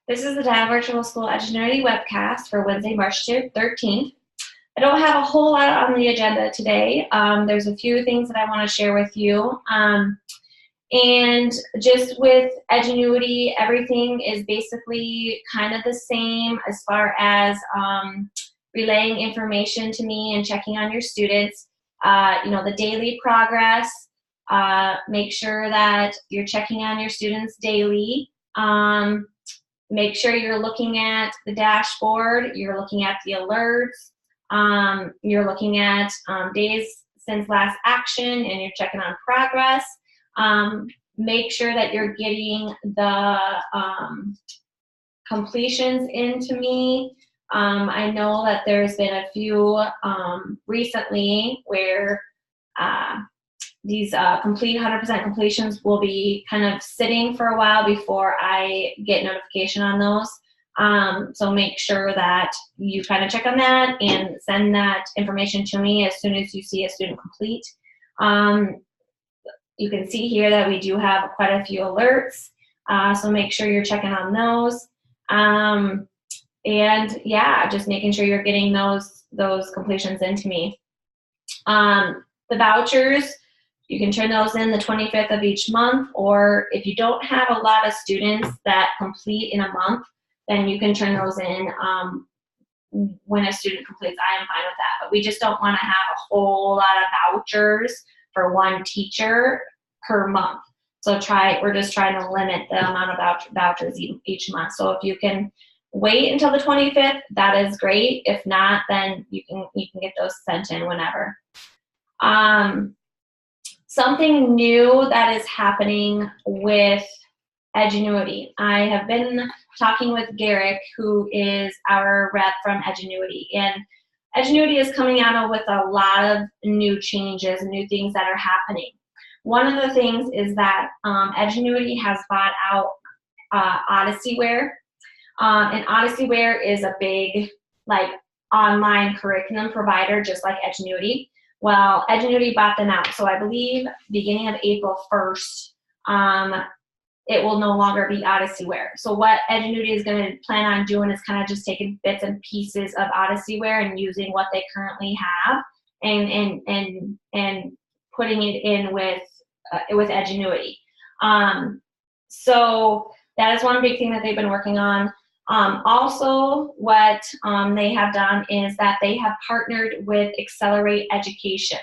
This is the Dial Virtual School Edgenuity webcast for Wednesday, March 13th. I don't have a whole lot on the agenda today. There's a few things that I want to share with you. And just with Edgenuity, everything is basically kind of the same as far as relaying information to me and checking on your students. The daily progress. Make sure that you're checking on your students daily. Make sure you're looking at the dashboard, you're looking at the alerts, you're looking at days since last action, and you're checking on progress. Make sure that you're getting the completions into me. I know that there's been a few recently where these 100% completions will be kind of sitting for a while before I get notification on those. So make sure that you kind of check on that and send that information to me as soon as you see a student complete. You can see here that we do have quite a few alerts, so make sure you're checking on those. And yeah, just making sure you're getting those completions into me. The vouchers, you can turn those in the 25th of each month, or if you don't have a lot of students that complete in a month, then you can turn those in when a student completes. I am fine with that, but we just don't want to have a whole lot of vouchers for one teacher per month. So we're just trying to limit the amount of vouchers each month. So if you can wait until the 25th, that is great. If not, then you can get those sent in whenever. Something new that is happening with Edgenuity. I have been talking with Garrick, who is our rep from Edgenuity, and Edgenuity is coming out with a lot of new changes and new things that are happening. One of the things is that Edgenuity has bought out Odysseyware, and Odysseyware is a big online curriculum provider, just like Edgenuity. Well, Edgenuity bought them out, so I believe beginning of April 1st, it will no longer be Odysseyware. So what Edgenuity is going to plan on doing is kind of just taking bits and pieces of Odysseyware and using what they currently have and putting it in with Edgenuity. So that is one big thing that they've been working on. Also, what they have done is that they have partnered with Accelerate Education.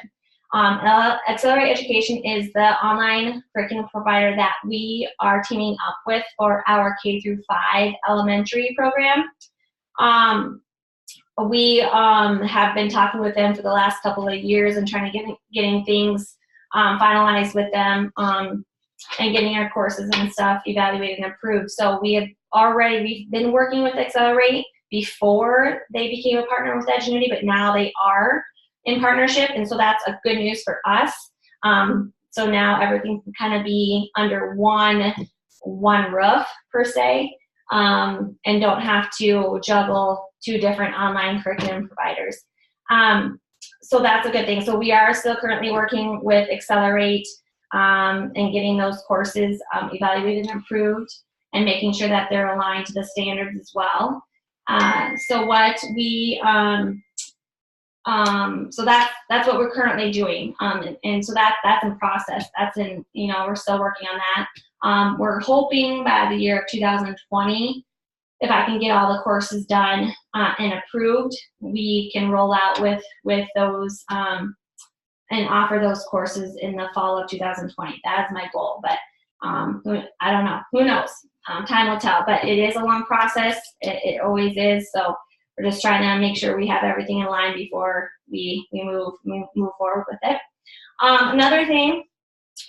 Accelerate Education is the online curriculum provider that we are teaming up with for our K-5 elementary program. We have been talking with them for the last couple of years and trying to getting things finalized with them and getting our courses and stuff evaluated and approved. So we've been working with Accelerate before they became a partner with Edgenuity, but now they are in partnership, and so that's a good news for us. So now everything can kind of be under one roof per se, and don't have to juggle two different online curriculum providers. So that's a good thing. So we are still currently working with Accelerate and getting those courses evaluated and approved, and making sure that they're aligned to the standards as well. So what we so that's what we're currently doing, and so that's in process. That's in, we're still working on that. We're hoping by the year of 2020, if I can get all the courses done and approved, we can roll out with those and offer those courses in the fall of 2020. That is my goal, but I don't know. Who knows? Time will tell, but it is a long process. It always is. So we're just trying to make sure we have everything in line before we move forward with it. Another thing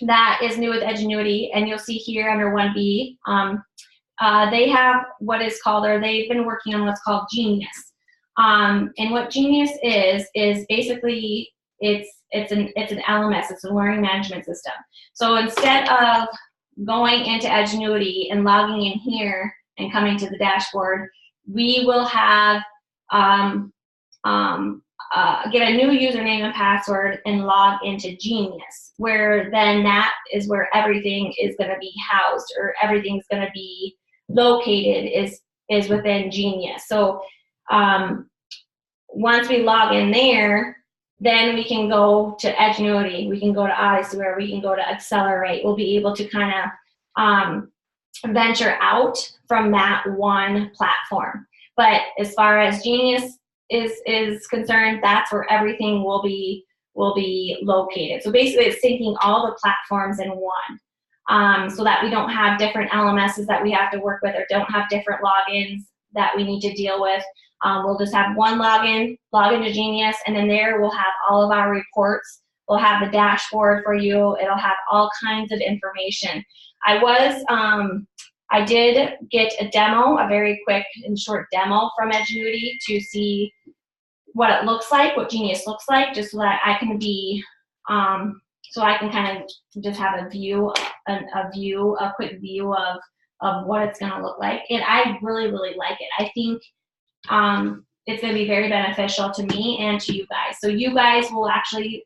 that is new with Edgenuity, and you'll see here under 1B, they have what is called, or they've been working on what's called Genius. And what Genius is basically it's an LMS. It's a learning management system. So instead of going into Edgenuity and logging in here and coming to the dashboard, we will have get a new username and password and log into Genius, where then that is where everything is going to be housed, or everything's going to be located is within Genius. So once we log in there, then we can go to Edgenuity, we can go to Odyssey, where we can go to Accelerate. We'll be able to kind of venture out from that one platform. But as far as Genius is concerned, that's where everything will be located. So basically, it's syncing all the platforms in one, so that we don't have different LMSs that we have to work with, or don't have different logins that we need to deal with. We'll just have one log into Genius, and then there we'll have all of our reports. We'll have the dashboard for you. It'll have all kinds of information. I did get a demo, a very quick and short demo from Edgenuity to see what it looks like, what Genius looks like, just so that I can be, so I can kind of just have a quick view of what it's going to look like. And I really, really like it. I think it's going to be very beneficial to me and to you guys. So you guys will actually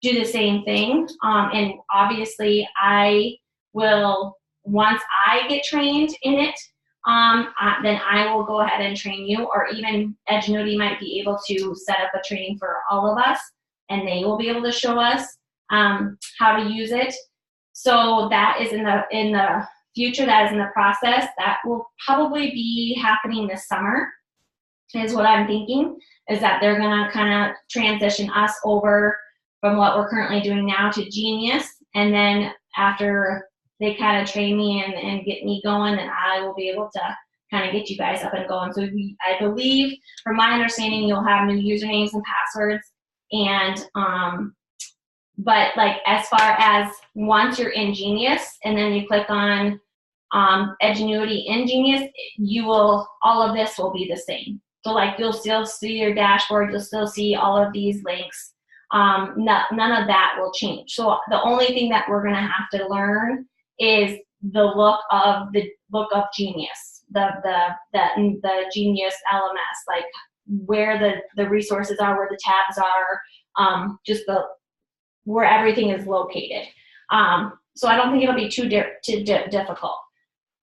do the same thing. And obviously I will, once I get trained in it, then I will go ahead and train you, or even Edgenuity might be able to set up a training for all of us, and they will be able to show us how to use it. So that is in the future, that is in the process. That will probably be happening this summer, is what I'm thinking, is that they're gonna kind of transition us over from what we're currently doing now to Genius, and then after they kind of train me and get me going, and I will be able to kind of get you guys up and going. So I believe, from my understanding, you'll have new usernames and passwords. And but like, as far as once you're in Genius and then you click on Edgenuity in Genius, all of this will be the same. So like, you'll still see your dashboard, you'll still see all of these links. None of that will change. So the only thing that we're gonna have to learn is the look of Genius, the Genius LMS, like where the resources are, where the tabs are, just where everything is located. So I don't think it'll be too difficult.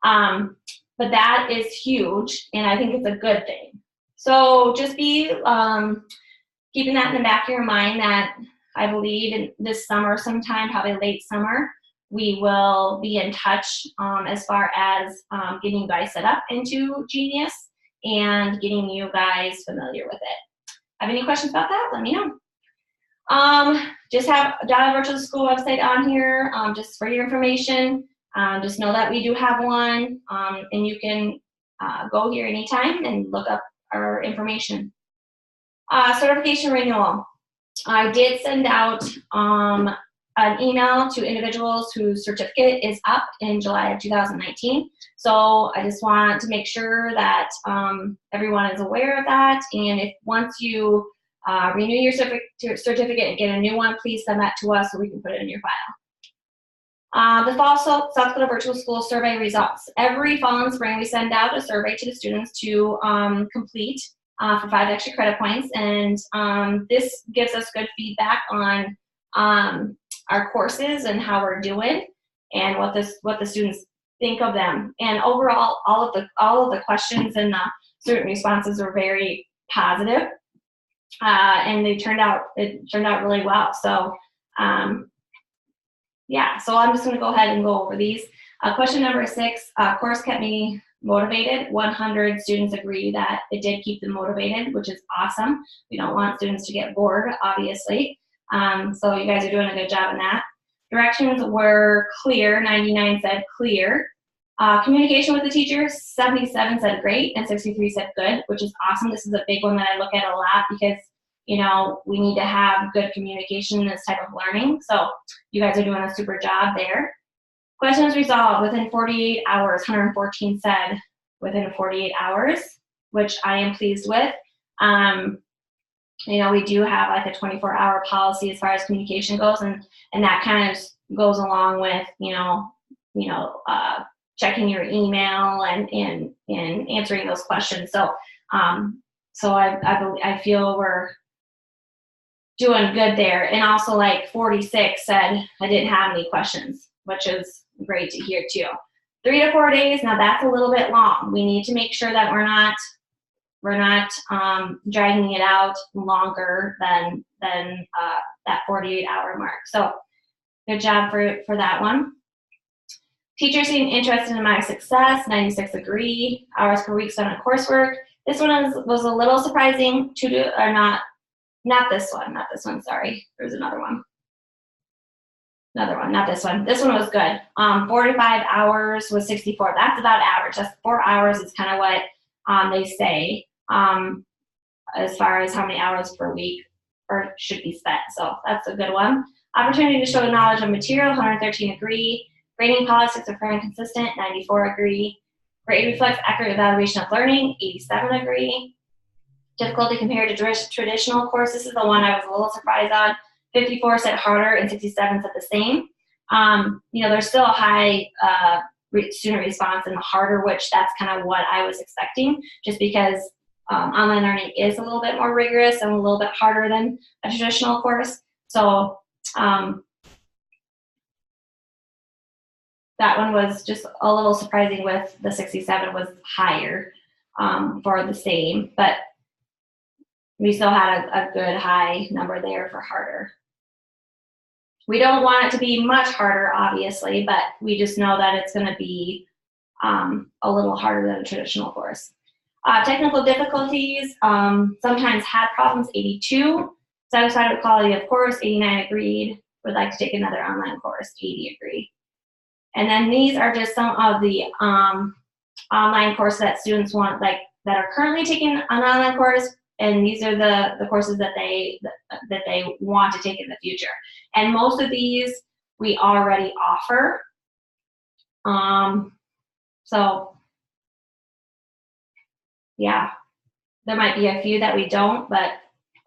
But that is huge, and I think it's a good thing. So just be keeping that in the back of your mind, that I believe in this summer sometime, probably late summer, we will be in touch as far as getting you guys set up into Genius and getting you guys familiar with it. Have any questions about that? Let me know. Just have Donna Virtual School website on here, just for your information. Just know that we do have one, and you can go here anytime and look up our information. Certification renewal. I did send out an email to individuals whose certificate is up in July of 2019. So I just want to make sure that everyone is aware of that. And if once you renew your certificate and get a new one, please send that to us so we can put it in your file. The Fall South Dakota Virtual School Survey results. Every fall and spring, we send out a survey to the students to complete for 5 extra credit points. And this gives us good feedback on our courses and how we're doing, and what the students think of them. And overall, all of the questions and the student responses were very positive, and it turned out really well. So yeah, so I'm just going to go ahead and go over these. Question number 6, course kept me motivated. 100 students agree that it did keep them motivated, which is awesome. We don't want students to get bored, obviously. So you guys are doing a good job in that. Directions were clear. 99 said clear. Communication with the teacher, 77 said great, and 63 said good, which is awesome. This is a big one that I look at a lot, because we need to have good communication in this type of learning. So you guys are doing a super job there. Questions resolved within 48 hours. 114 said within 48 hours, which I am pleased with. We do have like a 24-hour policy as far as communication goes, and that kind of goes along with checking your email and answering those questions. So I feel we're doing good there. And also, like 46 said I didn't have any questions, which is great to hear too. 3 to 4 days, now that's a little bit long. We need to make sure that we're not dragging it out longer than that 48-hour mark. So good job for that one. Teachers seem interested in my success. 96 agree. Hours per week spent on coursework. This one was a little surprising. Not this one. Sorry, there's another one. Not this one. This one was good. 45 hours was 64. That's about average. That's 4 hours is kind of what they say as far as how many hours per week or should be spent. So that's a good one. Opportunity to show knowledge of material. 113 agree. Grading politics are fair and consistent. 94 agree. Grade reflects accurate evaluation of learning. 87 agree. Difficulty compared to traditional course. This is the one I was a little surprised on. 54 said harder and 67 said the same. There's still a high student response in the harder, which that's kind of what I was expecting, just because online learning is a little bit more rigorous and a little bit harder than a traditional course. So that one was just a little surprising with the 67 was higher for the same, but we still had a good high number there for harder. We don't want it to be much harder, obviously, but we just know that it's going to be a little harder than a traditional course. Technical difficulties, sometimes had problems, 82. Satisfied with quality of course, 89 agreed. Would like to take another online course, 80 agreed. And then these are just some of the online courses that students want, like that are currently taking an online course, and these are the courses that they want to take in the future. And most of these we already offer. So yeah, there might be a few that we don't, but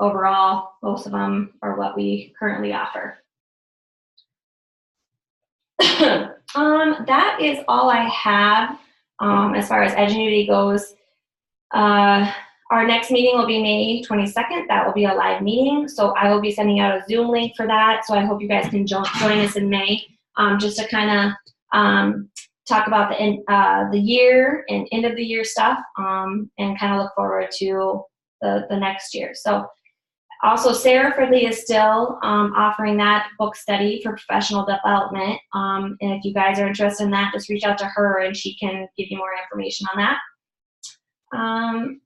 overall, most of them are what we currently offer. That is all I have as far as Edgenuity goes. Our next meeting will be May 22nd. That will be a live meeting. So I will be sending out a Zoom link for that. So I hope you guys can join us in May just to kind of talk about the year and end of the year stuff and kind of look forward to the next year. So also Sarah Fridley is still offering that book study for professional development. And if you guys are interested in that, just reach out to her and she can give you more information on that.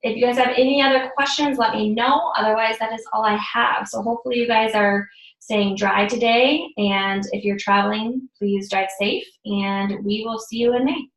If you guys have any other questions, let me know. Otherwise, that is all I have. So hopefully you guys are staying dry today. And if you're traveling, please drive safe. And we will see you in May.